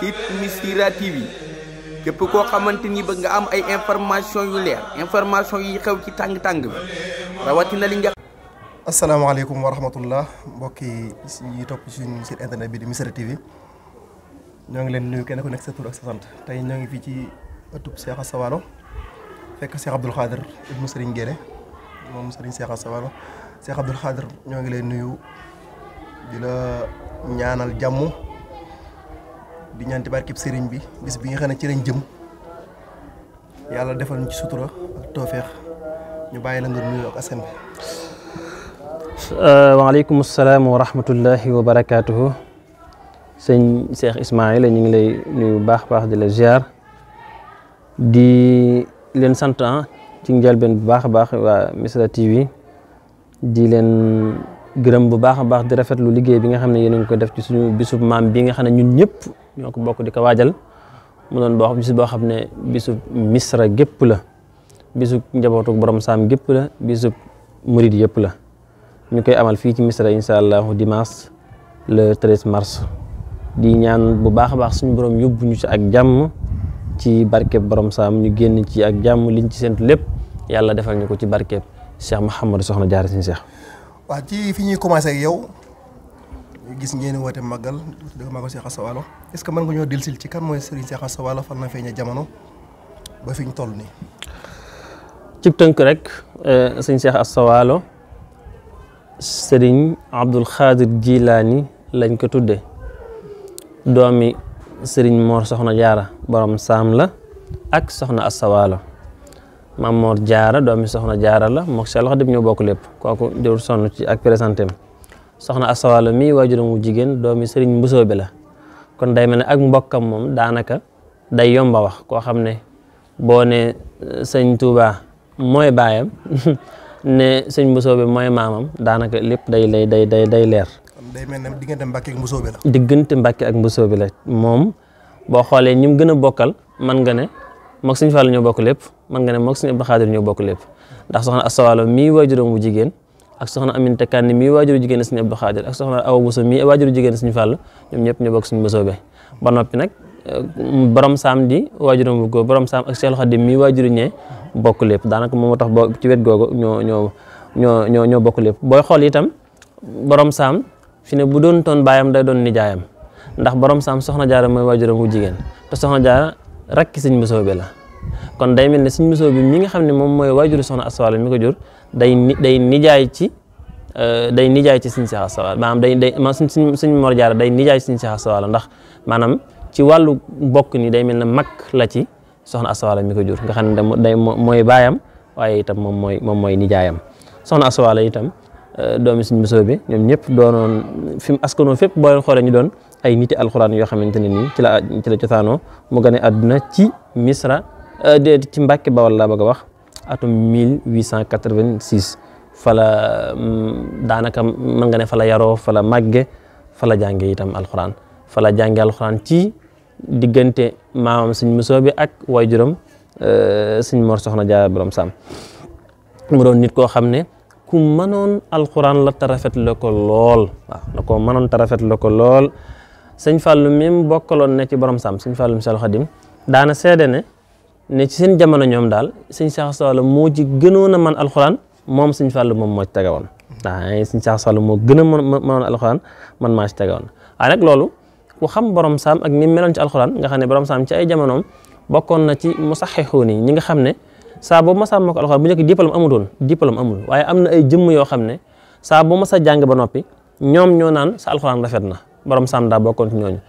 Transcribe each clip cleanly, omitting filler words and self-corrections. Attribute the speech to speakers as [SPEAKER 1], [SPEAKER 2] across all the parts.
[SPEAKER 1] site Missirah TV képp koo xamante ni bëgg nga am ay information yu leer information yi xew ci tàng-tàng bi rawatina li nga.
[SPEAKER 2] asalaamaaleykum wa rahmatullah mbokk yi topp suñu site internet bi di Missirah TV ñoo ngi leen nuyu kenn ku nekk sa tur ak sa sant tey ñoo ngi fii ci ëttub Cheikh Asta Walo fekk Cheikh Abdoul Khadir ibnu Serigne Guédé moom Serigne Cheikh Asta Walo Cheikh Abdoul Khadir ñoo ngi leen nuyu di la ñaanal jàmm di ñaan ci barkeb Serigne bi bis bi nga xam ne ci lañ jëm yàlla defal ñu ci sutura ak toofeex ñu bàyyi la nga nuyu ak askan bi.
[SPEAKER 3] waaleykum salaam wa rahmatullahi wa barakaatuhu sëñ Cheikh Ismaïla ñu ngi lay nuyu bu baax di la ziar di leen sant ci njëlbeen bu baax a baax waa Missirah TV di leen gërëm bu baax a baax di rafetlu liggéey bi nga xam ne yéen a ngi ko def ci suñu bisub maam bi nga xam ne ñun ñëpp ñoo ko bokk di ko waajal mu doon bis boo xam ne bisub Missirah gépp la bisub njabootu borom saam gépp la bisub murid yëpp la ñu koy amal fii ci Missirah incha allahu dimanche le 13 mars di ñaan bu baax a baax suñu borom yóbbu ñu ci ak jàmm ci barkeb borom saam ñu génn ci ak jàmm liñ ci séntu lépp yàlla defal ñu ko ci barkeb Cheikh Mouhamadou Soxna Jaara Sëñ Cheikh.
[SPEAKER 2] waaw ci fi ñuy commencé ak yow gis ngeen woote màggal dëgg màggal Cheikh Asta Walo est-ce que mën nga ñoo dellusil ci kan mooy Serigne Cheikh Asta Walo fan la feeñee jamono ba fi ñu toll nii.
[SPEAKER 3] ci tënk rek sëñ Cheikh Asta Walo Serigne Abdoul Khadir Jilaani lañ ko tudde doomi Serigne Mor Soxna Jaara borom saam la ak Soxna Asta Walo Maam Mor Jaara doomi Soxna Jaara la mook Cheikh Khadim ñoo bokk lépp kooku jërul sonn ci ak présenté am Soxna Asta Walo mii waajuram wu jigéen doomi Serigne Mbusoobe la kon day mel ne ak mbokkam moom daanaka day yomba wax koo xam ne boo ne sëñ Touba mooy baayam ne sëñ Mbusoobe mooy maamam daanaka lépp day leer.
[SPEAKER 2] day mel ne diggante Mbàkke ak Mbusoobe la.
[SPEAKER 3] diggante Mbàkke ak Mbusoobe la moom boo xoolee ñi mu gën a bokkal man nga ne mook sëñ Fallu ñoo bokk lépp man nga ne mook sëñ Abdou Khadir ñoo bokk lépp ndax Soxna Asta Walo mii waajuram wu jigéen ak Soxna Aminta Kanni mii waajuru jigéen sëñ Abdou Khadir ak Soxna Awa Bousso mii waajuru jigéen sëñ Fallu ñoom ñëpp ñoo bokk sëñ Mbusoobe ba noppi nag borom saam di waajuram wu góor borom saam ak Cheikh Khadim mii waajuru ñee bokk lépp daanaka moom moo tax boo ci wet googu ñoo bokk lépp booy xool itam borom saam fi ne bu doon toon baayam day doon nijaayam ndax borom saam Soxna Jaara mooy waajuram wu jigéen te Soxna Jaara rakki sëñ Mbusoobe la kon day mel ne sëñ Mbusoobe mi nga xam ne moom mooy waajuru Soxna Asta Walo mi ko jur day nijaay ci sëñ Cheikh Asta Walo maanaam sëñ Mor Jaara day nijaay ci sëñ Cheikh Asta Walo ndax maanaam ci wàllu bokk ni day mel ne mag la ci Soxna Asta Walo mi ko jur nga xam ne day mooy baayam waaye itam moom mooy nijaayam Soxna Asta Walo itam doomi sëñ Mbusoobe ñoom ñëpp doonoon fi mu askanoo fépp boo leen xoolee ñu doon ay niti alxuraan yoo xamante ne nii ci la cosaanoo mu gane àdduna ci Missirah ci Mbàkke Bawol laa bëgg a wax atum 1886 fa la daanaka mën nga ne fa la yaroo fa la màgge fa la jànge itam alxuraan fa la jànge alxuraan ci diggante maamam sëñ Mbusoobe ak waajuram sëñ Mor Soxna Jaara borom saam mu doon nit koo xam ne ku mënoon alxuraan la te rafet la ko lool waaw na ko mënoon te rafet la ko lool sëñ Fallu même bokkaloon ne ci borom saam sëñ Fallu Cheikh Khadim daana seede ne ci seen jamono ñoom daal sëñ Cheikh Asta Walo moo ci gënoon a man alxuraan moom sëñ Fallu moom moo ci tegewoon waaw sëñ Cheikh Asta Walo moo gën a mënoon alxuraan man maa ci tegewoon waaye nag loolu ku xam borom saam ak ni meloon ci alxuraan nga xam ne borom saam ci ay jamonoom bokkoon na ci musaxixuun yi ñi nga xam ne saa boobu masaa moo ko alxuraan bu njëkk diplôme amul waaye am na ay jëmm yoo xam ne saa boo masa jàng ba noppi ñoom ñoo naan sa alxuraan rafet na borom saam daa bokkoon ci ñooñu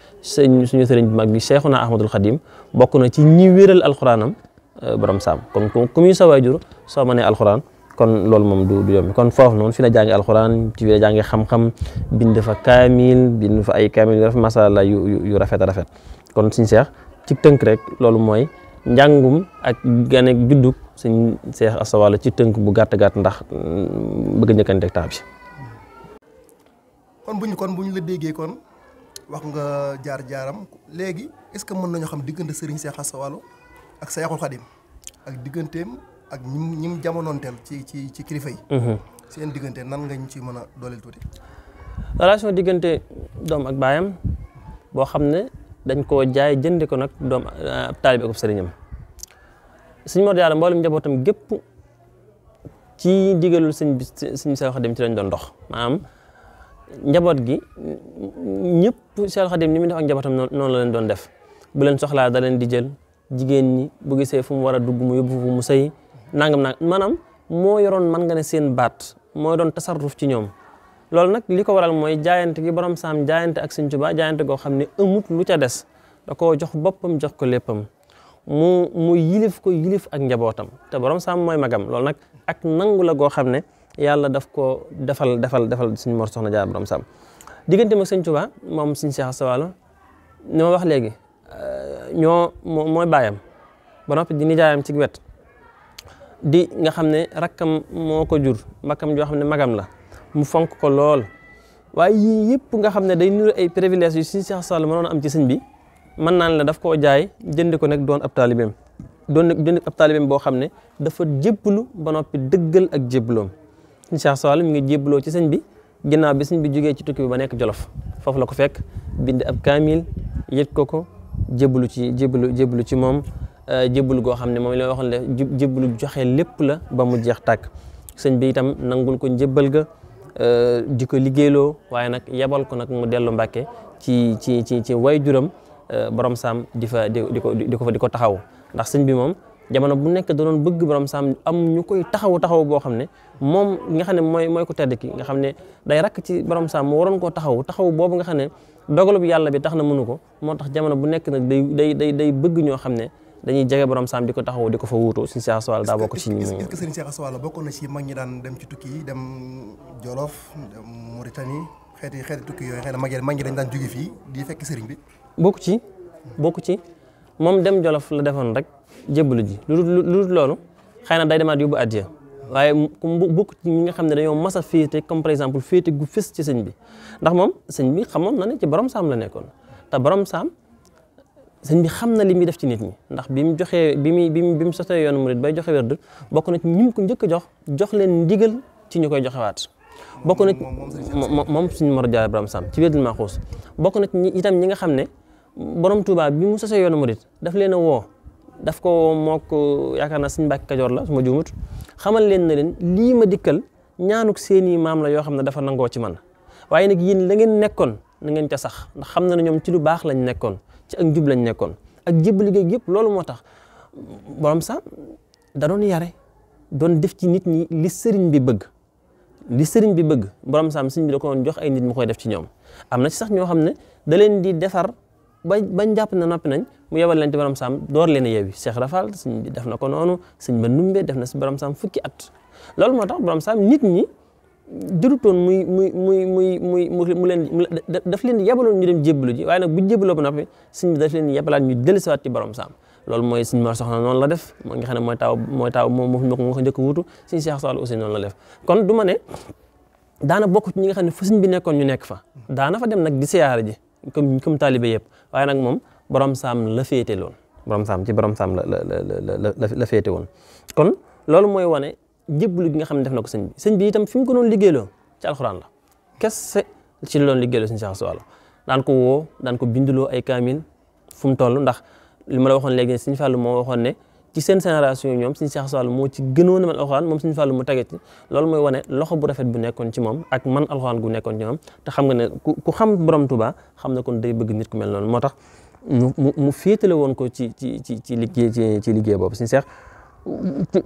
[SPEAKER 3] suñu sëriñ bi mag bi Cheikhuna Ahmadul Khadim bokk na ci ñi wéral alxuraanam borom saam comme ku muy sa waajur soo mënee alxuraan kon loolu moom du yombi kon foofu noonu fi la jàngi alxuraan ci fi la jàngi xam-xam bind fa kaamil bind fa ay kaamil yu rafet masala yu rafet a rafet kon suñu Cheikh ci tënk rek loolu mooy njàngum ak gane juddug sëñ Cheikh Asta Walo ci tënk bu gàtt ndax bëgg njëkkante ak temps bi
[SPEAKER 2] kon buñ la déggee kon wax nga jaar-jaaram léegi est-ce que mën nañoo xam diggante Serigne Cheikh Asta Walo ak Cheikhul Khadim ak digganteem ak ñim jamonoonteel ci kilifa yi. seen diggante nan nga ñu ci mën a dooleel tuuti.
[SPEAKER 3] relation diggante doom ak baayam boo xam ne daanaka ñoom ñëpp ñoo bokk lépp. Serigne Cheikh Asta Walo mi nga xam ne moom mooy waajuru Soxna Jaara borom saam Soxna Asta Walo mii waajuru jigéen doomi Serigne Mbusoobe la kon day mel ne ak mbokkam moom daanaka day yomba wax koo xam ne boo ne sëñ Mbusoobe mooy baayam dañ koo jaay jënde ko nag doom taalibe ak sëriñam. sëñ Mor Jaara mboolem njabootam gépp ci digalul sëñ bi sëñ Seex Xaadim ci lañ doon dox maanaam njaboot gi ñëpp Seex Xaadim ni mu def ak njabootam noonu la leen doon def bu leen soxlaa da leen di jël jigéen ñi bu gisee fu mu war a dugg mu yóbbu fu mu sëy nangam maanaam moo yoroon man nga ne seen baat moo doon tasarruf ci ñoom. loolu nag li ko waral mooy jaayante gi borom saam jaayante ak Sëñ Tuubaa jaayante goo xam ne amut lu ca des da koo jox boppam jox ko léppam mu yilif ak njabootam te borom saam mooy magam loolu nag ak nangu la goo xam ne yàlla daf ko defal Sëñ Mor Soxna Jaara borom saam diggante mag Sëñ Tuubaa moom Sëñ Seex Asta Walo ni ma wax léegi mooy baayam ba noppi di nijaayam ci wet di nga xam ne rakkam moo ko jur mbakkam joo xam ne magam la mu fonk ko lool waaye yii yëpp nga xam ne day nuru ay privilèges yu Sëñ Seex Asta Walo mënoon am ci sëñ bi mën naan la daf koo jaay jënd ko nag doon ab taalibeem boo xam ne dafa jébbalu ba noppi dëggal ak jébbaloom Sëñ Seex Asta Walo mi ngi jébbaloo ci sëñ bi ginnaaw bi sëñ bi jógee ci tukki bi ba nekk Jolof foofu la ko fekk bind ab kaamil yët ko jébbalu ci moom jébbalu goo xam ne moom la waxoon le jébbalu joxe lépp la ba mu jeex tàkk sëñ bi itam nangul ko njébbal ga di ko liggéeyloo waaye nag yebal ko nag mu dellu Mbàkke ci waajuram borom saam di ko taxaw ndax sëñ bi moom jamono bu nekk da doon bëgg borom saam am ñu koy taxaw boo xam ne moom nga xam ne mooy ko tedd ki nga xam ne day rakk ci borom saam mu waroon koo taxaw boobu nga xam ne dogalub yàlla bi tax na mënu ko moo tax jamono bu nekk nag day bëgg ñoo xam ne dañuy jege borom saam di ko taxaw di ko fa wuutu Sëñ Seex Asta Walo daa bokk ci ñi.
[SPEAKER 2] est-ce que Sëñ Seex Asta Walo bokk na ci mag ñi daan dem ci tukki yi dem Jolof dem Mauritanie xeeti tukki yooyu xëy na mag ñi dañ daan jóge fii di fekk sëriñ bi. bokk ci moom dem Jolof la defoon rek jébbalu ji lu loolu xëy na day demaat yóbbu addiya waaye bokk ci ñi nga xam ne dañoo mas a féete comme par exemple féete gu fës ci sëñ bi ndax moom sëñ bi xamoon na ne ci borom saam la nekkoon te borom saam sëñ bi xam na li muy def ci nit ñi ndax bi mu sotee yoonu murid bay joxe werd bokk na ci ñi ko njëkk a jox leen ndigal ci ñu koy joxewaat bokk na moom Sëñ Mor Jaara borom saam ci Wirdul Maxuus bokk na ci itam ñi nga xam ne borom Tuubaa bi mu sosee yoonu murid daf leen a woo daf ko moo ko yaakaar naa Sëñ Mbàkke Kajoor la su ma juumut xamal leen na leen lii ma dikkal ñaanuk seeni maam la yoo xam ne dafa nangoo ci man waaye nag yéen la ngeen nekkoon na ngeen ca sax ndax xam na ne ñoom ci lu baax lañ nekkoon ci ak njub lañ nekkoon ak jébbal liggéey yëpp loolu moo tax borom saam da doon yare doon def ci nit ñi li sëriñ bi bëgg borom saam sëriñ bi da ko doon jox ay nit mu koy def ci ñoom am na ci sax ñoo xam ne da leen di defar bañ jàpp na noppi nañ mu yebal leen ci borom saam door leen a yeewi Cheikh Rafal sëñ bi def na ko noonu sëñ ba Numbe def na si borom saam fukki at loolu moo tax borom saam nit ñi jërutoon mu leen daf leen di yebaloon ñu dem jébbalu ji waaye nag bu jébbaloo ba noppi sëñ bi daf leen di yebalaat ñu dellusiwaat ci borom saam loolu mooy sëñ Mor Soxna noonu la def moo nga xam ne mooy taaw moo ko njëkk wuutu sëñ Cheikh Sall aussi noonu la def kon du ma ne daana bokk ci ñi nga xam ne fa sëñ bi nekkoon ñu nekk fa daana fa dem nag di siyaara ji comme taalibe yëpp waaye nag moom borom saam la féete loon borom saam la féete woon kon loolu mooy wane jébbalu gi nga xam ne def na ko sëñ bi itam fi mu ko doon liggéeyloo ci alxuraan la kese ci la doon liggéeyloo Sëñ Seex Asta Walo daan ko woo daan ko binduloo ay kaamil fu mu toll ndax li ma la waxoon léegi Sëñ Fallu moo waxoon ne ci seen génération ñoom Sëñ Seex Asta Walo moo ci gënoon a mën alxuraan moom Sëñ Fallu mu tege ci loolu mooy wane loxo bu rafet bu nekkoon ci moom ak man alxuraan gu nekkoon ci moom te xam nga ne ku xam borom Tuubaa xam na kon day bëgg nit ku mel noonu moo tax mu féetale woon ko ci liggéey boobu Sëñ Seex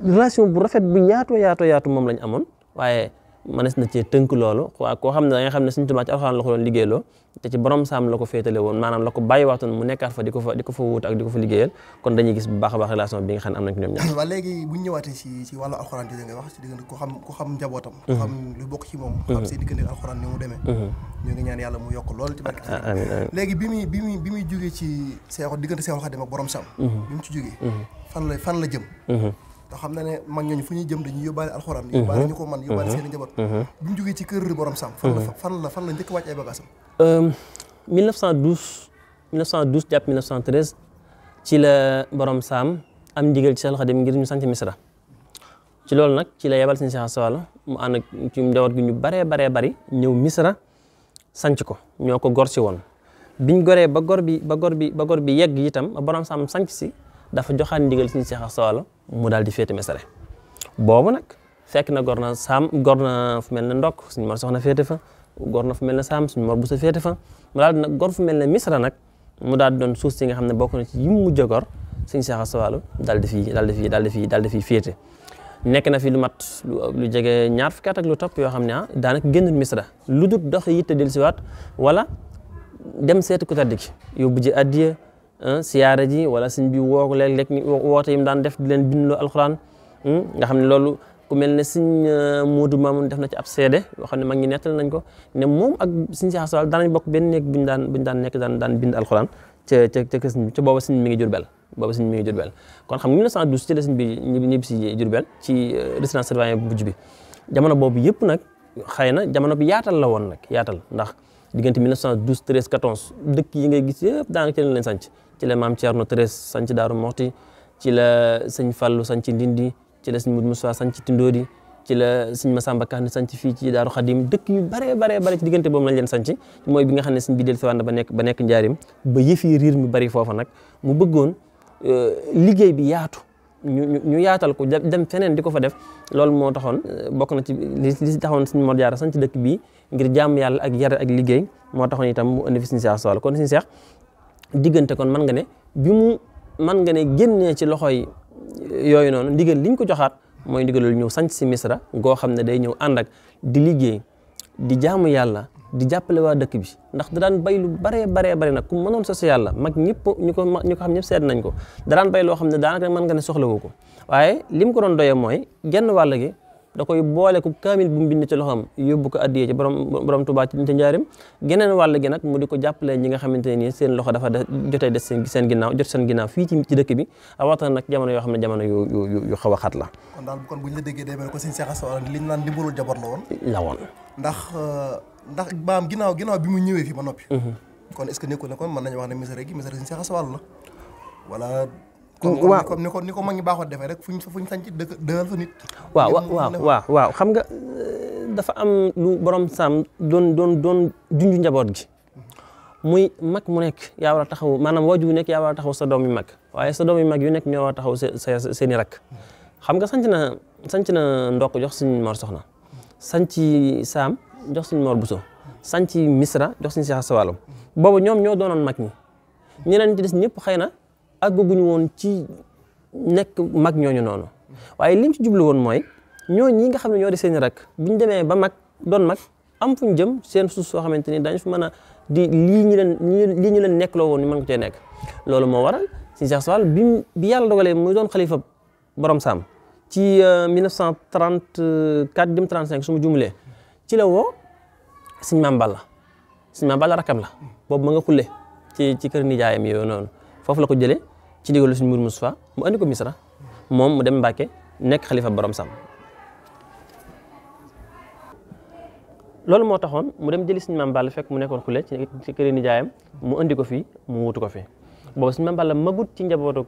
[SPEAKER 2] relation bu rafet bu yaatu moom lañ amoon waaye mënees na cee tënk loolu waaw koo xam ne da nga xam ne Sëñ Tuubaa ci alxuraan la ko doon liggéeyloo te ci borom saam la ko féetale woon maanaam la ko bàyyi waxtoon mu nekkaat fa di ko fa wuut ak di ko fa liggéeyal kon dañuy gis bu baax a baax relation bi nga xam ne am nañ ko ñoom ñaar. waaw léegi bu ñu ñëwaatee ci wàllu alxuraan ji ngay wax ci diggante ku xam njabootam. ku xam lu bokk ci moom. ku xam seen diggante alxuraan ni mu demee. ñu ngi ñaan yàlla mu yokk lool ci barke. amiin léegi bi muy jógee ci diggante Seexul Xaadim ak borom saam. bi mu ci jógee. fan la jëm. te xam na ne mag ñooñu fu ñuy jëm dañuy yóbbaale alxuraan yóbbaale ñu ko man yóbbaale seen i njaboot bu ñu jógee ci kër borom saam fan la njëkk wàcc ay bagaasam
[SPEAKER 3] 1912 jàpp 1913 ci la borom saam am ndigal ci Seexul Xaadim ngir ñu sanc Misra ci loolu nag ci la yebal Sëñ Seex Asta Walo mu ànd ak ci njaboot gi ñu baree bari ñëw Misra sanc ko ñoo ko gor si woon biñ goree ba gor bi yegg itam borom saam sanc si dafa joxaat ndigal suñu Cheikh Asta Walo mu daal di féete Mesere boobu nag fekk na gor na fu mel ne Ndokk suñu Mor Soxna féete fa gor na fu mel ne Saam suñu Mor Busa féete fa mu daal di nag gor fu mel ne Misra nag mu daal di doon suuf si nga xam ne bokk na ci yi mu mujj a gor suñu Cheikh Asta Walo daal di fi féete nekk na fi lu mat lu jege ñaar fukki at ak lu topp yoo xam ne daanaka génnul Misra lu dul dox yitte dellusiwaat wala dem seeti ku tedd ki yóbbu ji addiya siyaara ji wala sëñ bi woo ko léeg-léeg woote yi mu daan def di leen bindloo alxuraan nga xam ne loolu ku mel ne sëñ Moodu Maamun def na ci ab seede yoo xam ne mag ñi nettal nañ ko ne moom ak sëñ Cheikh Asta Walo daanañ bokk benn néeg buñ daan nekk daan bind alxuraan ca sëñ bi ca booba sëñ mi ngi Jurbel kon xam nga 1912 ci la sëñ bi ñibbi si Jurbel ci résidence surveillée bu mujj bi jamono boobu yëpp nag xëy na jamono bi yaatal la woon nag yaatal ndax diggante 1912 13 14 dëkk yi ngay gis yëpp daanaka ci leen sanc ci la maam Thierno 13 sanc Daaru Moxti ci la sëñ Fallu sanc Ndindi ci la sëñ Mudu Musaa sanc Tindoodi ci la sëñ Masamba Kanni sanc fii ci Daaru Xadim dëkk yu bare ci diggante boobu lañ leen sanc mooy bi nga xam ne sëñ bi del si waat na ba nekk njaarim ba yëf yi riir mi bari foofa nag mu bëggoon liggéey bi yaatu ñu yaatal ko dem feneen di ko fa def loolu moo taxoon bokk na ci li taxoon sëñ Mor Jaara sanc dëkk bii ngir jàmm yàlla ak yar ak liggéey moo taxoon itam mu indi fi sëñ Cheikh Asta Walo kon sëñ Cheikh diggante kon mën nga ne génnee ci loxoy yooyu noonu ndigal liñ ko joxaat mooy ndigalul ñëw sanc si Misra goo xam ne day ñëw ànd ak di liggéey di jaamu yàlla di jàppale waa dëkk bi ndax da daan bay lu bare nag ku mënoon social la mag ñëpp ñu ko xam ñëpp seet nañ ko da daan bay loo xam ne daanaka mën nga ne soxlawu ko waaye lim ko doon doyee mooy genn wàll gi da koy boole ku kaamil bu mu bind ci loxoom yóbbu ko addiyee ci borom Tuubaa ci njaarim geneen wàll gi nag mu di ko jàppale ñi nga xamante ne nii seen loxo dafa jotee des seen ginnaaw fii ci dëkk bi waxtaan nag jamono yoo xam ne jamono yu xaw a xat la
[SPEAKER 2] kon buñ la déggee day mel ko sëñ Cheikh Asta Walo liñ naan dimbalul jaboot la woon ndax baam ginnaaw bi mu ñëwee fii ba noppi kon est-ce que nekkul ne kon mën nañu wax ne Misra sëñ Cheikh Asta Walo la wala comme ni ko mag ñi baaxoo defee rek fuñ sanc dëgal fa nit waaw xam nga dafa am lu borom saam doon junju njaboot gi muy mag mu nekk yaa war a taxaw maanaam waajur wu nekk yaa war a taxaw sa doom yu mag waaye sa doom yu mag yu nekk ñoo war a taxaw seen i rakk xam nga sanc na Ndokk jox suñ Mor Soxna sanc Saam jox suñ Mor Buso sanc Misra jox suñ Cheikh Asta Walo boobu ñoom ñoo doonoon mag ñi ñeneen ci des ñëpp xëy na àgguñu woon ci nekk mag ñooñu noonu waaye lim ci jublu woon mooy ñi nga xam ne ñoo di seen rak buñ demee ba mag doon mag am fuñ jëm seen suuf soo xamante ni dañ fi mën a di lii ñu leen nekk loo woon ñu mën ko cee nekk loolu moo waral sëñ Cheikh Asta Walo bi yàlla dogalee muy doon xalifa borom saam ci 1934 jëm 35 su ma jumulee ci la woo sëñ Maam Balla rakam la boobu ma nga xulle ci kër nijaayam yooyu noonu foofu la ko jëlee ci ndigalu suñu Mourou Moustapha mu andi ko Misra moom mu dem Mbàkke nekk xalifa borom sam loolu moo taxoon mu dem jëli suñu Maam Balla fekk mu nekkoon xule ci kër nijaayam mu andi ko fii mu wutu ko fi boobu suñu Maam Balla magut ci njabootu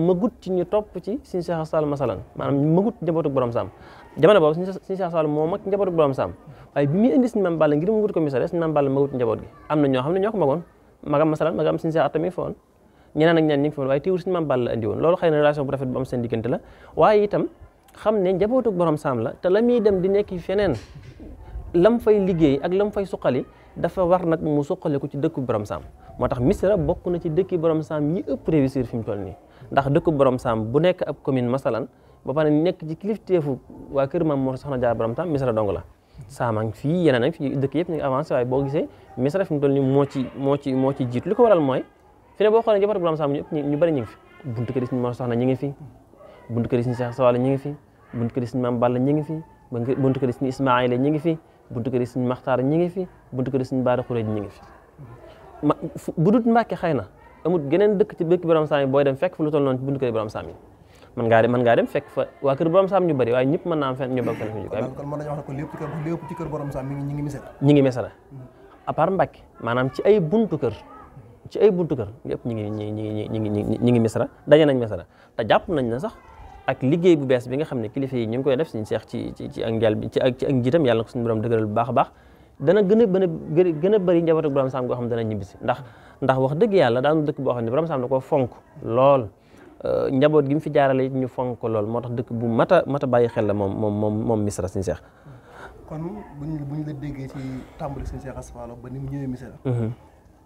[SPEAKER 2] magut ci ñu topp ci suñu Cheikh Asta Walo masalan maanaam magut njabootu borom sam jamono boobu suñu Cheikh Asta Walo moo mag njabootu borom sam waaye bi muy indi suñu Maam Balla ngir mu wutu ko Misra suñu Maam Balla magut njaboot gi am na ñoo xam ne ñoo ko magoon magam suñu Cheikh Atta mi foon ñeneen ak ñeneen ñi ngi fi woon waaye teewul suñu Maam Balla la andi woon loolu xëy na relation bu rafet bu am seen diggante la waaye itam xam ne njabootu borom saam la te la muy dem di nekk feneen lam fay liggéey ak lam fay suqali dafa war nag mu suqali ko ci dëkku borom saam moo tax Misra bokk na ci dëkki borom saam yi ëpp réussir fi mu toll nii ndax dëkku borom saam bu nekk ab commune masalan ba pare nekk ci kilifteefu waa kër Maam Mor Soxna Jaar borom saam Misra dong la saama fii yeneen ak fii dëkk yëpp ñu ngi avancé waaye boo gisee Misra fi mu toll nii moo ci jiitu li ko waral mooy fi ne boo xoolee njabootu borom saam ñu bëri ñu ngi fi buntu kër Sëñ Mor Soxna ñu ngi fi buntu kër Sëñ Cheikh Asta Walo ñu ngi fi buntu kër Sëñ Maam Balla ñu ngi fi buntu kër Sëñ Ismaïla ñu ngi fi buntu kër Sëñ Maxtaar ñu ngi fi buntu kër Sëñ Baara Xureej ñu ngi fi bu dut Mbàkke xëy na amul geneen dëkk ci dëkk borom saam yi booy dem fekk fa lu toll noonu ci buntu kër borom saam yi mën ngaa dem fekk fa waa kër borom saam ñu bëri waaye ñëpp mën naa am fenn ñu bokk fenn fi ñu kon mën nañu wax ne ko lépp ci kër borom saam ñi
[SPEAKER 3] ngi Misra à part Mbàkke maanaam ci ay buntu kër yëpp ñi ngi Misra daje nañ Misra te jàpp nañ na sax ak liggéey bu bees bi nga xam ne kilifa yi ñu ngi koy def suñu seex ci ak njël bi ci ak njiitam yàlla na ko suñu borom dëgëral bu baax a baax dana gën a bëri njabootu borom saam goo xam ne dana ñibbisi ndax wax dëgg yàlla daanu dëkk boo xam ne borom saam da ko fonk lool njaboot gi mu fi jaarale it ñu fonk lool moo tax dëkk bu mat a bàyyi xel la moom Misra Sëñ Seex.
[SPEAKER 2] kon buñ la déggee ci tàmbali Sëñ Seex Asta Walo ba ni mu ñëwee Misra.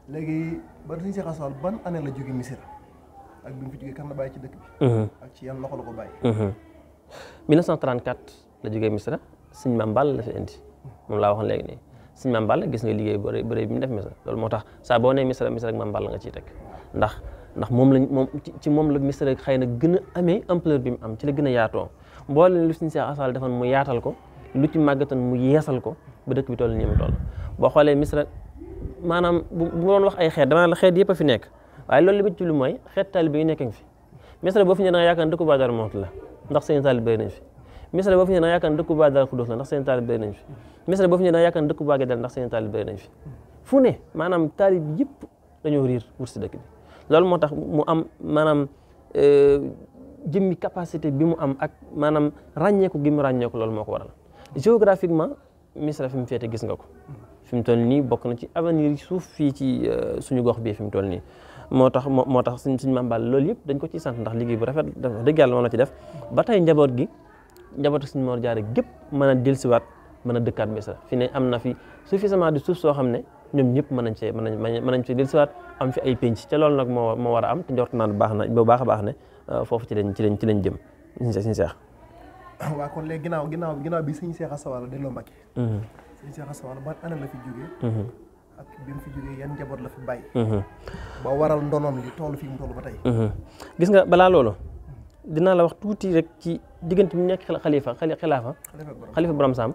[SPEAKER 2] léegi ba Sëñ Seex Asta Walo ban année la jóge Misra ak bi mu fi jógee kan la bàyyi ci dëkk bi. ak ci yan loxo la ko bàyyi.
[SPEAKER 3] 1934 la jógee Misra Sëñ Maam Balla la fi indi moom laa waxoon léegi nii Sëñ Maam Balla gis nga liggéey bëri bi mu def Misra loolu moo tax saa boo nee Misra ak Maam Balla nga ciy teg ndax moom la Misra xëy na gën a amee ampleur bi mu am ci la gën a yaatoo mboolem lu Sëñ Seex Asta Walo defoon mu yaatal ko lu ci màggatoon mu yeesal ko ba dëkk bi toll nii mu toll boo xoolee Misra maanaam bu ma doon wax ay xeet dama la xeet yëpp a fi nekk waaye loolu li ma ci lu mooy xeet taalibe yi nekk fi Misra boo fi ñëwee da nga yaakaar dëkku Ba Daaru Muxti la ndax seen taalibe bëri nañ fi Misra boo fi ñëwee da nga yaakaar dëkku Ba Daaru Xudoos la ndax seen taalibe bëri nañ fi Misra boo fi ñëwee da nga yaakaar dëkku Ba Gédel ndax seen taalibe bëri nañ fi fu ne maanaam taalibe yëpp dañoo riir wut si dëkk bi loolu moo tax mu am maanaam jëmmi capacité bi mu am ak maanaam ràññeeku gi mu ràññeeku loolu moo ko waral géographiquement Misra fi mu féete gis nga ko fi mu toll nii bokk na ci avenir suuf fii ci suñu gox bii fi mu toll nii moo tax suñ Maam Balla loolu yëpp dañ ko ciy sant ndax liggéey bu rafet dafa dëgg yàlla moom la ci def ba tey njabootu suñu Mor Jaara gépp mën a dellusiwaat mën a dëkkaat Misra fi ne am na fi suffisamment de suuf soo xam ne ñoom ñëpp mën nañ ci dellusiwaat am fi ay penc te loolu nag moo war a am te njort naan bu baax a baax ne foofu ci lañ jëm Sëñ Seex.
[SPEAKER 2] waaw kon léegi ginnaaw bi Sëñ Seex Asta Walo delloo Mbàkke. Sëñ Seex Asta Walo ban année la fi jógee. ak bi mu fi jógee yan njaboot la fi bàyyi. ba waral ndonoom li toll fii mu toll ba tey.
[SPEAKER 3] gis nga balaa loolu dinaa la wax tuuti rek ci diggante bi nekk xalifa borom saam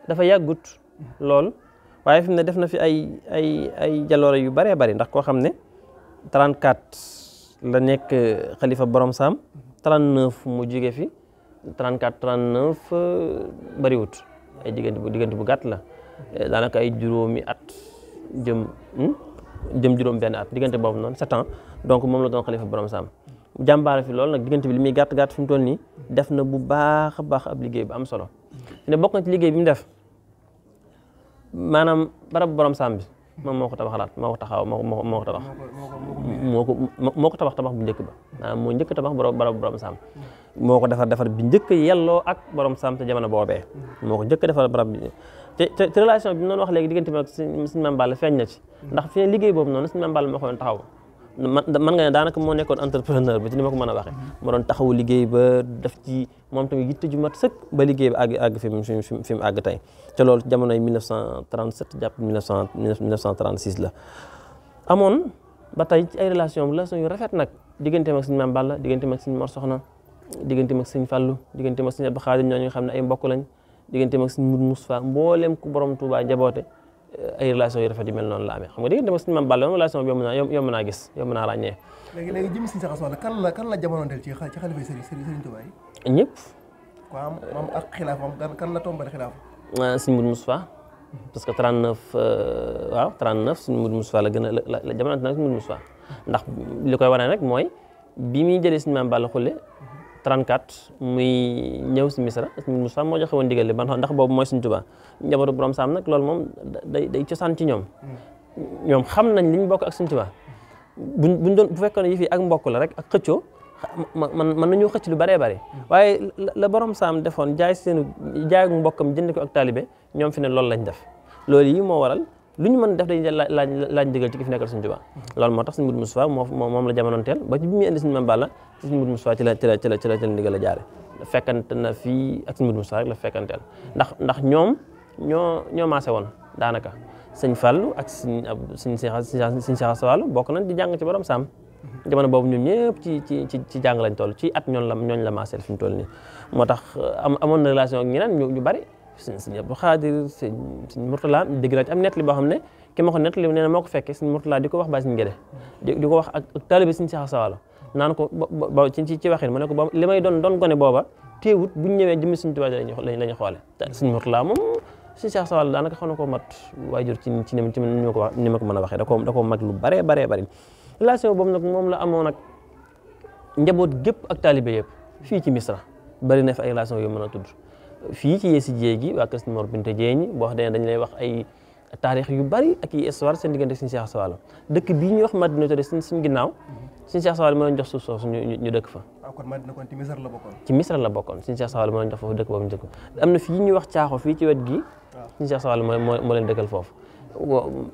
[SPEAKER 3] dafa yàggut lool waaye fi mu ne def na fi ay jaloore yu bëree bëri ndax koo xam ne 34 la nekk xalifa borom saam 39 mu jóge fi 34 39 bëriwut ay diggante bu gàtt la daanaka ay juróomi at jëm juróom benn at diggante boobu noonu 7 ans donc moom la doon xalifa borom saam jàmbaare fi loolu nag diggante bi li muy gàtt fi mu toll nii def na bu baax a baax ab liggéey bu am solo fi ne bokk na ci liggéey bi mu def maanaam barab borom saam bi moom moo ko tabaxalaat moo ko taxaw moo ko tabax moo ko tabax bu njëkk ba maanaam moo njëkk tabax barab borom saam moo ko defar bi njëkk yelloo ak borom saam te jamono boobee moo ko njëkk defar barab bi te relation bi mu doon wax léegi diggante bi ak Sëñ Maam Balla feeñ na ci ndax fi ne liggéey boobu noonu Sëñ Maam Balla moo ko doon taxaw man nga ne daanaka moo nekkoon entrepreneur bi ci ni ma ko mën a waxee moo doon taxawu liggéey ba def ci moom tamit yitte ju mat sëkk ba liggéey bi àgg fi mu àgg tey te loolu jamonoy 1937 jàpp 1936 la amoon ba tey ci ay relation yu rafet nag digganteem ak Sëñ Maam Balla digganteem ak Sëñ Mor Soxna digganteem ak Sëñ Fallu digganteem ak Sëñ Abdou Khadir ñooñu nga xam ne ay mbokk lañ digganteem ak Sëñ Mudu Mustafaa mbooleem ku borom Tuubaa jaboote ay relation yu rafet yu mel noonu la amee xam nga diggante ak Sëñ Maam Balla moom relation bi yomb naa gis yomb naa ràññee.
[SPEAKER 2] léegi jëmi Sëñ Seex Asta Walo kan la jamonoonteel ci xalifa Sëriñ Tuubaa yi.
[SPEAKER 3] ñëpp.
[SPEAKER 2] waaw moom ak xilaafam kan la tombale xilaafam.
[SPEAKER 3] Sëñ Mudu Mustafaa parce que 39 Sëñ Mudu Mustafaa la gën a la jamonoonte nag Sëñ Mudu Mustafaa ndax li koy wane rek mooy bi muy jëlee Sëñ Maam Balla xulle 34 muy ñëw si Misra Sëñ Mudu Mustafaa moo joxe woon ndigal li ndax boobu mooy Sëñ Tuubaa njabootu borom saam nag loolu moom day cosaan ci ñoom xam nañ li ñu bokk ak Sëñ Tuubaa buñ doon bu fekkoon ne yi fii ak mbokk la rek ak xëccoo mën nañu xëcc lu bëree bëri waaye la borom saam defoon jaay mbokkam jënd ko ak taalibe ñoom fi ne loolu lañ def loolu yi moo waral lu ñu mën def dañuy laaj ndigal ci ki fi nekkal Sëñ Tuubaa loolu moo tax Sëñ Mudu Mustafaa moom la jamonoonteel ba ci bi muy indi Sëñ Maam Balla Sëñ Mudu Mustafaa ci la ndigal la jaare fekkante na fii ak Sëñ Mudu Mustafaa rek la fekkanteel ndax ñoom ñoo maase woon daanaka Sëñ Fallu ak Sëñ Seex Asta Walo bokk nañ di jàng ci borom saam jamono boobu ñoom ñëpp ci jàng lañ toll ci at ñooñ la maaseel fi mu toll nii moo tax amoon na relation ak ñeneen ñu bari Sëñ Abdou Khadir Sëñ Murtala dégg naa ci am nettali boo xam ne ki ma ko nettali nee na moo ko fekkee Sëñ Murtala di ko wax Baay Sëñ Gédé di ko wax ak taalibe Sëñ Seex Asta Walo naan ko ba ci waxin mu ne ko ba li may doon gone booba teewut buñ ñëwee jëmmi Sëñ Tuubaa lañu xoole Sëñ Murtala moom Sëñ Seex Asta Walo daanaka xam na ko mat waajur ci ni ma ko mën a waxee da ko mag lu baree bari relation boobu nag moom la amoon nag njaboot gépp ak taalibe yëpp fii ci Misra bari na fi ay relation yu mën a tudd fii ci Yessi Jéey gi waa kër Sëñ Mor Binta Jéey ñi boo xam ne dañ lay wax ay taarix yu bari ak i histoire seen diggante Sëñ Cheikh Asta Walo dëkk bii ñuy wax Madina Touré suñ ginnaaw Sëñ Cheikh Asta Walo moo leen jox suuf soosu ñu dëkk fa.
[SPEAKER 2] kon Madina kon ci Misra la bokkoon.
[SPEAKER 3] ci Misra la bokkoon Sëñ Cheikh Asta Walo moo leen jox foofu dëkk boobu ñu dëkk am na fii ñuy wax Caaxo fii ci wet gi Sëñ Cheikh Asta Walo moo leen dëkkal foofu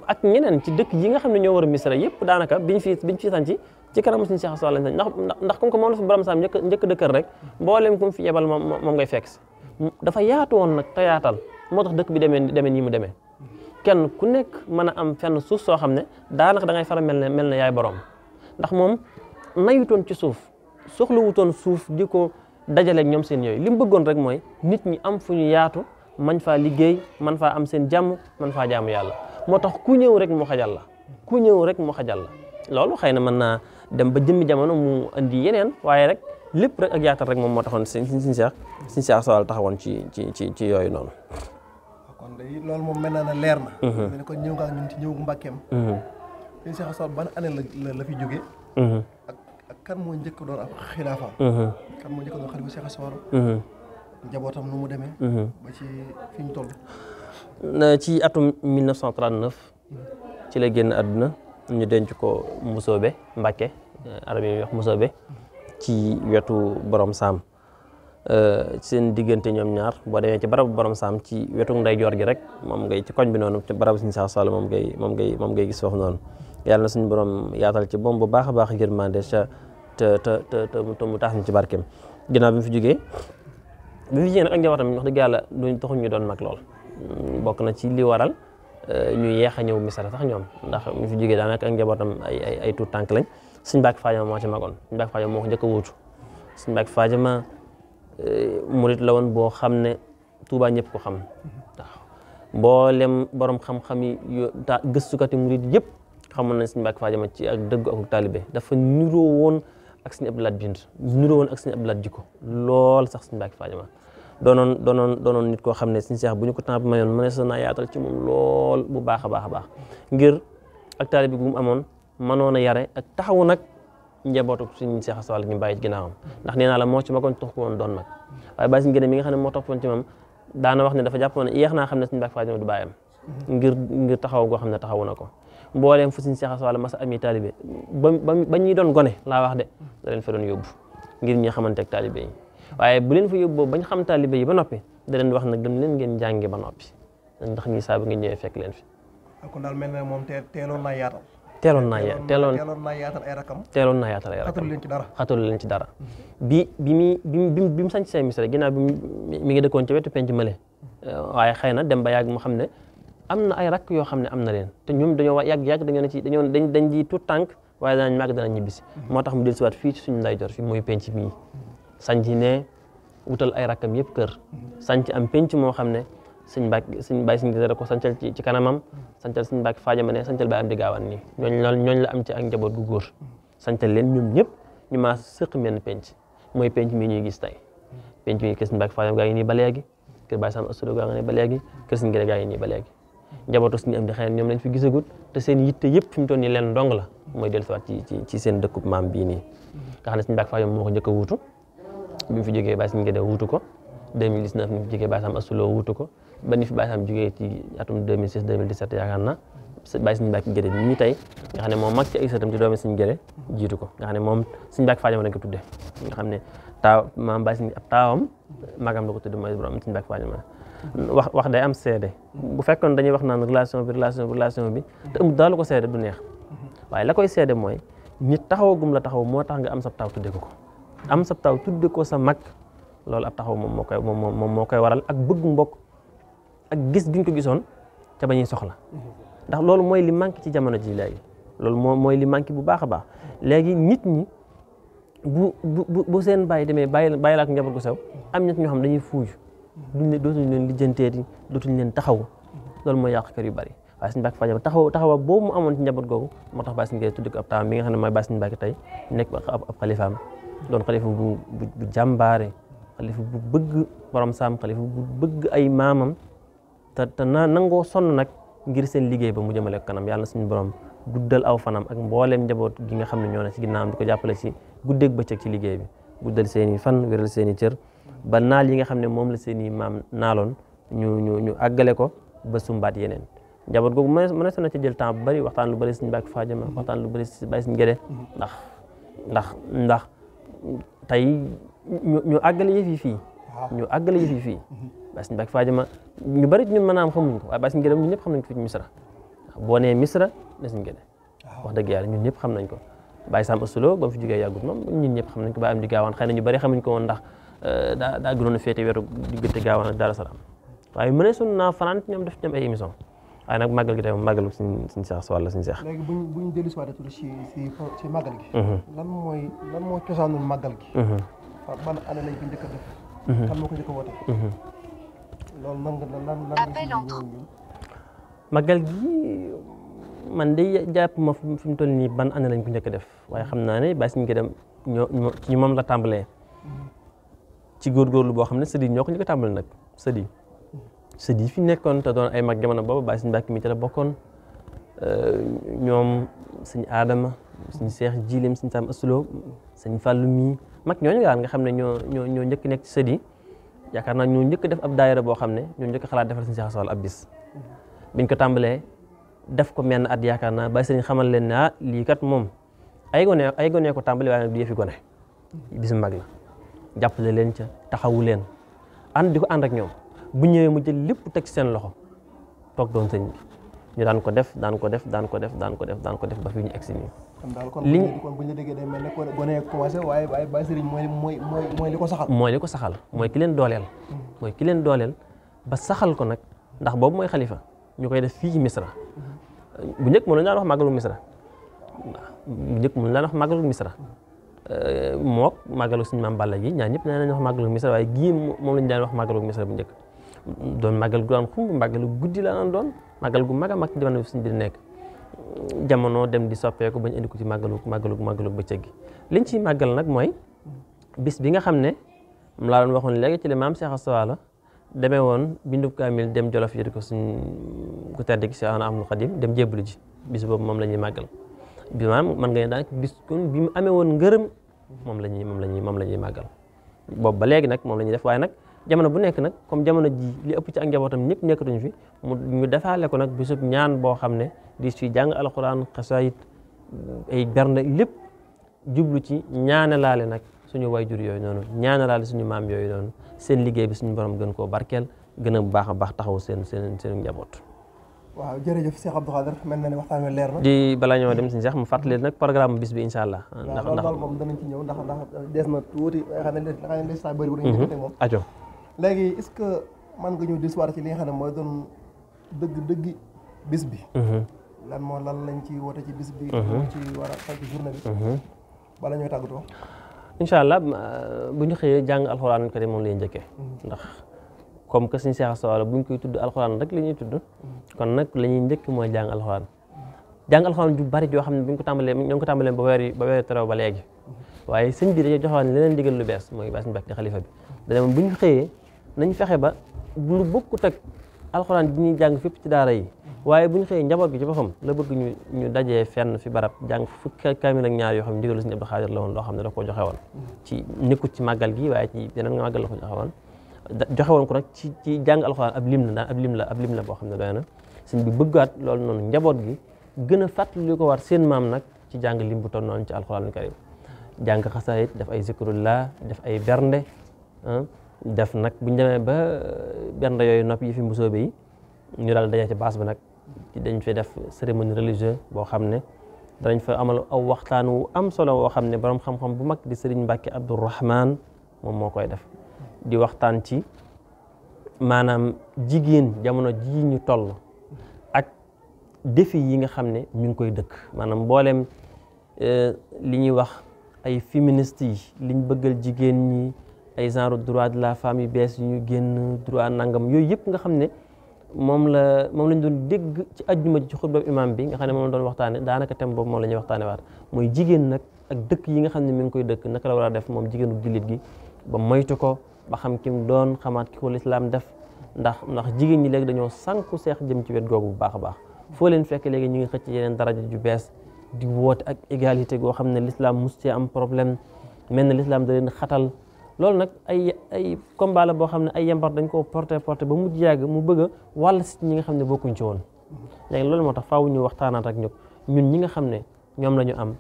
[SPEAKER 3] ak ñeneen ci dëkk yi nga xam ne ñoo war a Misra yëpp daanaka biñ fi sanc ci kanamu Sëñ Cheikh Asta Walo lañ ndax comme que moom la fi borom saam njëkk dëkkal rek mboolem ku mu fi yebal moom ngay fekk si dafa yaatu woon nag te yaatal moo tax dëkk bi demee nii mu demee kenn ku nekk mën a am fenn suuf soo xam ne daanaka da ngay faral mel ne yaay borom ndax moom nayutoon ci suuf soxlawutoon suuf di ko dajaleeg ñoom seen yooyu li mu bëggoon rek mooy nit ñi am fu ñu yaatu man faa liggéey man faa am seen jàmm man faa jaamu yàlla moo tax ku ñëw rek mu xajal la loolu xëy na mën naa dem ba jëmmi jamono mu andi yeneen waaye rek lépp rek ak yaatal rek moom moo taxoon Sëñ Cheikh Asta Walo taxawoon ci yooyu noonu.
[SPEAKER 2] kon de loolu moom mel na ne leer na. ne kon ñëw nga ak ñun ci ñëw gu Mbàkkeem. Sëñ Cheikh Asta Walo ban année la fi jógee. ak kan moo njëkk doon ak xilaafaam. kan moo njëkk doon xalifa Cheikh Asta Walo. njabootam nu mu demee. ba ci fi ñu toll.
[SPEAKER 3] ci atum 1939 ci la génn àdduna ñu denc ko Mbusoobe Mbàkke arab yi wax Mbusoobe ci wetu borom saam seen diggante ñoom ñaar boo demee ci barabu borom saam ci wetu ndeyjoor gi rek moom ngay ci koñ bi noonu ci barabu Sëñ Cheikh Asta Walo moom ngay gis foofu noonu yàlla na suñu borom yaatal ci moom bu baax a baax yërmande te mu tax ñu ci barkeem ginnaaw bi mu fi jógee nag ak njabootam wax dëgg yàlla duñ taxuñ ñu doon mag lool bokk na ci li waral ñu yeex a ñëw Misra sax ñoom ndax mu fi jógee daanaka ak njabootam ay tuut tànk lañ Sëñ Mbàkke Faajama moo ci magoon Sëñ Mbàkke Faajama moo ko njëkk a wuutu Sëñ Mbàkke Faajama murit la woon boo xam ne Tuubaa ñëpp ko xam waaw mboolem borom xam-xam yi gëstukati murit yëpp xamoon nañ Sëñ Mbàkke Faajama ci ak dëggu ak taalibe dafa niroo woon ak Sëñ Abdu Lahat bind niroo woon ak Sëñ Abdu Lahat jikko lool sax Sëñ Mbàkke Faajama doonoon nit koo xam ne Sëñ Cheikh bu ñu ko temps bi mayoon mënees naa yaatal ci moom lool bu baax a baax ngir ak taalibe gu mu amoon mënoon a yare ak taxawu nag njabootu Sëñ Cheikh Asta Walo ñu bàyyi ci ginnaawam ndax nee naa la moo ci magoon tax ko woon doon mag waaye bàyyi Sëñ Gédé mi nga xam ne moo toppoon ci moom daana wax ne dafa jàppoon ne yéex naa xam ne Sëñ Mbàkke Faajama du bàyyam ngir taxaw goo xam ne taxawu na ko mbooleem fu Sëñ Cheikh Asta Walo mas a ami taalibe ba ñuy doon gone laa wax de da leen fa doon yóbbu ngir ñi xamante ak taalibe yi waaye bu leen fa yóbboo bañ xam taalibe yi ba noppi da leen wax nag dem leen ngeen jàngi ba noppi ndax ñi saa bi nga ñëwee fekk leen fi.
[SPEAKER 2] kon daal mel na moom teeloon naa yaatal.
[SPEAKER 3] teeloon naa
[SPEAKER 2] yaatal ay rakam.
[SPEAKER 3] xatalu leen ci dara. bi mu sanc see Misra ginnaaw bi mi ngi dëkkoon ci wetu penc male waaye xëy na dem ba yàgg mu xam ne am na ay rakk yoo xam ne am na leen te ñoom dañoo yàgg dañ di tout tànk waaye danañ màgg danañ ñibbisi moo tax mu dellusiwaat fii ci suñu ndeyjoor fi mooy penc mii sanc ne wutal ay rakkam yëpp kër sanc am penc moo xam ne Sëñ Baay Sëñ Gédé ko sancal ci kanamam sancal Sëñ Mbàkke Faajama ne sancal Baay Amdi Gaawaan nii ñooñ la am ci ak njaboot gu góor sancal leen ñoom ñëpp ñu maa sëq menn penc mooy penc mii ñuy gis tey penc mii kër Sëñ Mbàkke Faajama gaa ngi nii ba léegi kër Baay Sam Astu Lo gaa ngi nii ba léegi kër Sëñ Gédé gaa ngi nii ba léegi njabootu Sëñ Amdi xëy na ñoom lañ fi gisagut te seen yitte yëpp fi mu toll nii leen dong la mooy dellusiwaat ci seen dëkkub maam bii nii nga xam ne Sëñ Mbàkke Faajama moo ko njëkk a wuutu bi mu fi jógee Baay Sëñ Gédé wuutu ko 2019 ni mu fi jógee Baay Sam Astu Lo wuutu ko ba ni fi Baay Sam jógee ci atum 2016 2017 yaakaar naa Baay Sëñ Mbàkke Gédé ñi tey nga xam ne moom mag ci ay sëtam ci doomi Sëñ Gédé jiitu ko nga xam ne moom Sëñ Mbàkke Faajama lañ ko tudde nga xam ne maam Baay Sëñ ab taawam magam la ko tudde mooy borom Sëñ Mbàkke Faajama wax day am seede bu fekkoon dañuy wax naan relation bi te amul daal ko seede du neex waaye la koy seede mooy nit taxawagum la taxaw moo tax nga am sab taw tudde ko am sab taw tudde ko sa mag loolu ab taxaw moom moo koy waral ak bëgg mbokk ak gis giñ ko gisoon ca ba ñuy soxla ndax loolu mooy li manqué ci jamono ji léegi loolu mooy li manqué bu baax a baax léegi nit ñi bu seen bàyyi demee bàyyi la ak njaboot gu sew am nit ñoo xam dañuy fuuj dootuñ leen lijjanteeti dootuñ leen taxaw loolu mooy yàq kër yu bari waaye Sëñ Mbàkke Faajama taxawa boobu mu amoon ci njaboot googu moo tax Baay Sëñ Gédé tudde ko ab taawam bi nga xam ne mooy Baay Sëñ Mbàkke tey nekk ab xalifaam doon xalifa bu jàmbaare xalifa bu bëgg borom saam xalifa bu bëgg ay maamam te nangoo sonn nag ngir seen liggéey ba mu jëmale ko kanam yàlla suñu borom guddal aw fanam ak mbooleem njaboot gi nga xam ne ñoo ne ci ginnaawam di ko jàppale ci guddeeg bëccëg ci liggéey bi guddal seen i fan wéral seen i cër ba naal yi nga xam ne moom la seen i maam naaloon ñu àggale ko ba sumbaat yeneen njaboot googu mënees na ci jël temps bu bëri waxtaan lu bëri Sëñ Mbàkke Fadiama waxtaan lu bëri si Baye Sëñ Gédé ndax tey ñu àggale yëf yi fii ñu àggale yëf yi fii Baye Sëñ Mbàkke Fadiama ñu bëri ñun mën naa am xamuñ ko waaye Baye Sëñ Gédé ñun ñëpp xam nañ ko fii ci Misra boo nee Misra Baye Sëñ Gédé wax dëgg yàlla ñun ñëpp xam nañ ko Baye Sam Astou ba mu fi jógee yàggut moom ñun ñëpp xam nañ ko Baye Amdi Gaawaan xëy na ñu bëri xamuñ ko woon ndax daa gënoon a féete wetu diggante Gaawaan ak Daaru Salaam waaye mëneesoon naa fanaan ñoom def ñoom ay émission waaye nag màggal gi tey moom màggalu suñ Seex wala suñ Seex.
[SPEAKER 2] léegi bu ñu dellu si waatee tuuti si màggal gi. lan mooy cosaanul màggal gi. ban année lañ ko njëkk a def. kan moo ko njëkk a woote. loolu lan
[SPEAKER 3] màggal gi man de jàpp ma fi mu toll nii ban année lañ ko njëkk a def waaye xam naa ne Baye Sëñ Gédé ci moom la tàmbalee ci góorgóorlu boo xam ne sëdi ñoo ko njëkk a tàmbale nag sëdi fi nekkoon te doon ay mag jamono boobu Baye Sëñ Mbàkke mi ci la bokkoon ñoom Sëñ Adama Sëñ Seex Jilim Sëñ Sam Astou Sëñ Fàllu mi mag ñooñu gaan nga xam ne ñoo njëkk nekk ci sëdi yaakaar naa ñoo njëkk def ab daayira boo xam ne ñoo njëkk xalaat defal Sëñ Seex Wàll ab bis biñ ko tàmbalee def ko menn at yaakaar naa Baye Sëñ xamal leen ne lii kat moom ay gone ko tàmbali waaye nag du yëfi gone bisu mag la jàppale leen ca taxawu leen di ko ànd ak ñoom bu ñëwee mu jël lépp teg seen loxo toog doon sëñ bi ñu daan ko def ba fi ñu egsi nii.
[SPEAKER 2] kon bu ñu déggee day mel ne gone commencé waaye Baye Sëriñ mooy li ko saxal.
[SPEAKER 3] mooy li ko saxal mooy ki leen dooleel. mooy ki leen dooleel ba saxal ko nag ndax boobu mooy xalifa ñu koy def fii ci Misra bu njëkk mën nañu daan wax màggalu Misra mook màggalu suñu maam Balla gi ñaar ñëpp nee nañu wax màggalu Misra waaye gii moom lañu daan wax màggalu Misra bu njëkk doon màggal gu daan xumb màggalu guddi la daan doon màggal gu mag a mag ci jamono bi suñu biir nekk jamono dem di soppeeku bañ indi ko ci màggalu bëccëg gi liñ ciy màggal nag mooy bis bi nga xam ne mu laa doon waxoon léegi ci li maam Cheikh Astou Walo demee woon bindub kaamil dem Jolof yëri ko suñ ku tedd gi Cheikh Ahmadou Khadim dem jébbalu ji bis boobu moom la ñuy màggal bi maanaam man nga ne daanaka bis kon bi mu amee woon ngërëm moom la ñuy màggal boobu ba léegi nag moom la ñuy def waaye nag jamono bu nekk nag comme jamono ji li ëpp ci ak njabootam ñëpp nekkatuñu fi ñu defaale ko nag bisub ñaan boo xam ne di ci jàng alxuraan xasaayit ay bernde lépp jublu ci ñaanalaale nag suñu wayjur yooyu noonu ñaanalaale suñu maam yooyu noonu seen liggéey bi suñu borom gën koo barkeel gën a baax a baax taxaw seen njaboot.
[SPEAKER 2] waaw jërëjëf Cheikh Abdou Khadre mel na ne waxtaan wi leer na.
[SPEAKER 3] di bala ñoo dem si Cheikh mu fàttali nag programme bis bi incha allah.
[SPEAKER 2] ndax loolu moom danañ ci ñëw ndax des na tuuti xam ne des na bëri bu dañu jëfante moom.
[SPEAKER 3] ajo
[SPEAKER 2] léegi est-ce que mën nga ñëw diswaar ci li nga xam ne mooy doon dëgg bis bi. lan lañ ci woote ci bis bi. ci war a fay ci journée bi. bala ñooy tàggatoo.
[SPEAKER 3] incha allah bu ñu xëyee jàng alxuraan ko de moom lay njëkkee. ndax comme que suñu Seex Astou Walo bu ñu koy tudd alxuraan rek la ñuy tudd. kon nag la ñuy njëkk mooy jàng alxuraan. jàng alxuraan ju bari joo xam ne bu ñu ko tàmbalee ñoo ngi ko tàmbalee ba weer terew ba léegi. waaye sëñ bi dañoo joxoon leneen digal lu bees mooy Baye Sëñ Mbàkke xalifa bi. dana bu ñu xëyee nañ fexe ba lu bokkut ak alxuraan bi ñuy jàng fépp ci daara yi waaye bu ñu xëyee njaboot gi ci boppam la bëgg ñu dajee fenn fi barab jàng fukki kaamil ak ñaar yoo xam ne ndigalu Sëñ Abdou Khadre la woon loo xam ne da koo joxe woon ci nekkut ci màggal gi waaye ci yeneen màggal la ko joxe woon ko nag ci jàng alxuraan ab lim la boo xam ne doy na sëñ bi bëggaat loolu noonu njaboot gi gën a fàttali ko war seen maam nag ci jàng lim bu toll noonu ci alxuraan karim jàng xasaayit def ay zikrullah def ay bernde def nag bu ñu demee ba bernde yooyu nopp yi fi mbusoobe yi ñu daal dajee ci baas bi nag dañ fay def cérémonie religieuse boo xam ne danañ fa amal aw waxtaan wu am solo woo xam ne borom xam-xam bu mag di Sëriñ Mbàkke Abdourahman moom moo koy def di waxtaan ci maanaam jigéen jamono ji ñu toll ak défi yi nga xam ne ñu ngi koy dëkk maanaam mboolem li ñuy wax ay féministes yi liñ bëggal jigéen ñi ay genre droit de la femme yu bees yu ñu génn droit nangam yooyu yëpp nga xam ne moom lañ doon dégg ci ajjuma ji ci xutba imam bi nga xam ne moom la doon waxtaane daanaka thème boobu moom la ñuy waxtaane waat mooy jigéen nag ak dëkk yi nga xam ne mi ngi koy dëkk naka la war a def moom jigéenu jullit gi ba moytu ko ba xam ki mu doon xamaat ki ko lislaam def ndax jigéen ñi léegi dañoo sànku seex jëm ci wet googu bu baax a baax foo leen fekk léegi ñu ngi xëcc yeneen daraja ju bees di woote ak égalité goo xam ne lislaam mus cee am problème mel na lislaam da leen xatal loolu nag ay combat la boo xam ne ay yambar dañ koo porté ba mujj yàgg mu bëgg a wàll si ñi nga xam ne bokkuñ ci woon léegi loolu moo tax faaw ñu waxtaanaat ak ñun ñi nga xam ne ñoom la ñu am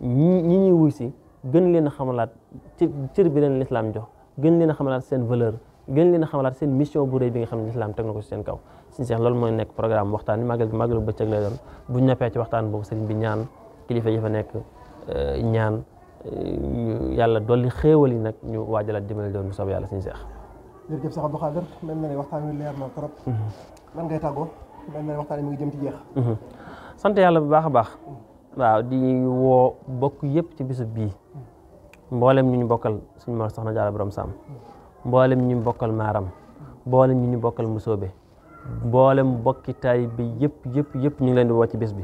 [SPEAKER 3] ñi ñuy wuy si gën leen a xamalaat ci cër bi leen lislaam jox gën leen a xamalaat seen valeur gën leen a xamalaat seen mission bu rëy bi nga xam ne lislaam teg na ko si seen kaw suñu seex loolu mooy nekk programme waxtaan bi màggalu bëccëg lay doon bu ñëppee ci waxtaan boobu sëriñ bi ñaan kilifa yi fa nekk ñaan yàlla dolli xéewal yi nag ñu waajalaat dimbali doon bu soobee yàlla suñu seex.
[SPEAKER 2] jërëjëf Cheikh Abdou Khadre mel na ne waxtaan wi leer na trop. lan ngay tàggoo mel na ne waxtaan wi mu ngi jëm ci jeex.
[SPEAKER 3] sant yàlla bu baax a baax. waaw di woo bokk yëpp ci bisub bii mboolem ñu bokkal suñu Mor Soxna Jaara Borom Sam mboolem ñu bokkal Maaram mboolem ñu bokkal Musoobe mboolem bokki taay bi yëpp ñu ngi leen di woo ci bis bi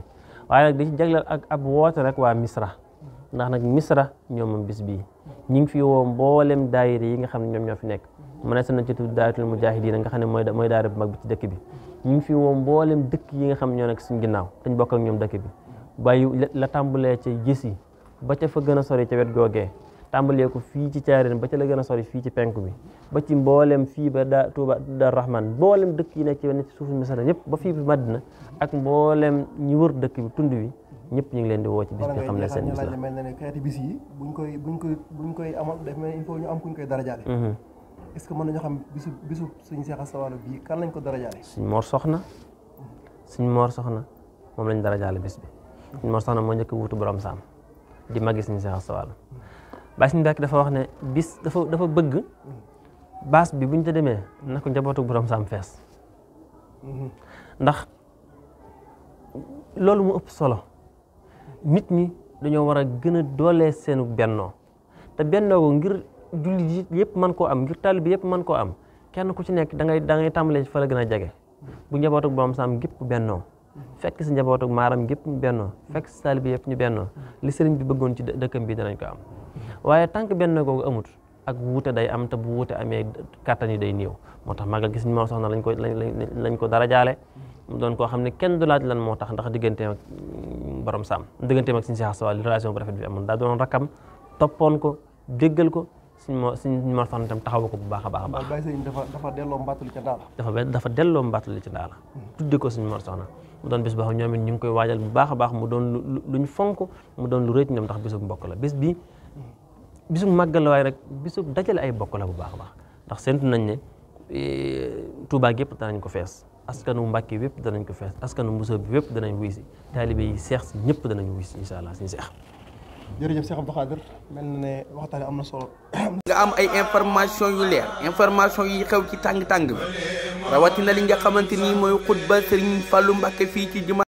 [SPEAKER 3] waaye nag di ci jagleel ak ab woote rek waa Misra ndax nag Misra ñoom moom bis bii ñu ngi fi woo mboolem daayira yi nga xam ne ñoom ñoo fi nekk mu ne nañ ci tudd daayiratul mujaahidiin nga xam ne mooy daayira bu mag bi ci dëkk bi ñu ngi fi woo mboolem dëkk yi nga xam ne ñoo nekk suñu ginnaaw dañ bokk ak ñoom dëkk bi bàyyi la tàmbalee ca gis yi ba ca fa gën a sori ca wet googee tàmbalee ko fii ci Caareen ba ca la gën a sori fii ci penku bi ba ci mboolem fii ba Tuuba Dar Rahman mboolem dëkk yi nekk ci suufu Misra ñëpp ba fii bi Madina ak mboolem ñi wër dëkk bi tund wi ñëpp ñu ngi leen di woo ci bis bi xam ne seen bis la
[SPEAKER 2] mel na ne xeeti bis yi buñ koy amal daf mel il faut ñu am kuñ koy darajaale est-ce que mën nañu xam bisu suñu Cheikh Asta Walo bii kan lañ ko darajaale
[SPEAKER 3] suñ Mor Soxna moom lañ darajaale bis bi suñ Mor Soxna moo njëkk wuutu Borom Sam di magi suñu Cheikh Asta Walo Baay Sëñ Mbàkke dafa wax ne bis dafa bëgg baas bi buñ ca demee na ko njabootu Borom Sam fees ndax loolu mu ëpp solo nit ñi dañoo war a gën a doolee seenu bennoo te bennoo ko ngir jullit yëpp mën koo am ngir taalibe yëpp mën koo am kenn ku ci nekk da ngay tàmbalee fa la gën a jege bu njabootu Borom Sam gépp bennoo fekk si njabootu Maaram gépp ñu bennoo fekk si taalibe yëpp ñu bennoo li sëriñ bi bëggoon ci dëkkam bi danañ ko am waaye tant que bennoo googu amut ak wuute day am te bu wuute amee kàttan yi day néew moo tax magal gis ñu Mor Soxna lañ ko darajaale mu doon koo xam ne kenn du laaj lan moo tax ndax digganteem ak Borom Sam digganteem ak suñu Cheikh Asta Walo relation bu rafet bi amoon daa doon rakkam toppoon ko déggal ko suñ Mor Soxna itam taxawu ko bu baax a baax a baax.
[SPEAKER 2] Baye Sëriñ dafa delloo mbattali ca ndaala.
[SPEAKER 3] dafa delloo mbattali ci ndaala. tudde ko suñu Mor Soxna mu doon bis boo xam ñoom it ñu ngi koy waajal bu baax a baax mu doon luñ fonk mu doon lu rëy ñoom ndax bisu mbokk la bis bi bisu màggal la waaye rek bisu dajale ay bokk la bu baax a baax ndax séntu nañ ne Touba gépp danañ ko fees askanu Mbàkke wépp danañ ko fees askanu Mbuso bi wépp danañ wuy si taalibe yi seex si ñëpp danañ wuy si incha allah suñu seex.
[SPEAKER 2] jërëjëf Cheikh Abdou Khadre mel na ne waxtaan am na solo.
[SPEAKER 1] nga am ay information yu leer information yi xew ci tàng-tàng bi rawatina li nga xamante ni mooy xutba Serigne Fallou Mbacké fii ci juma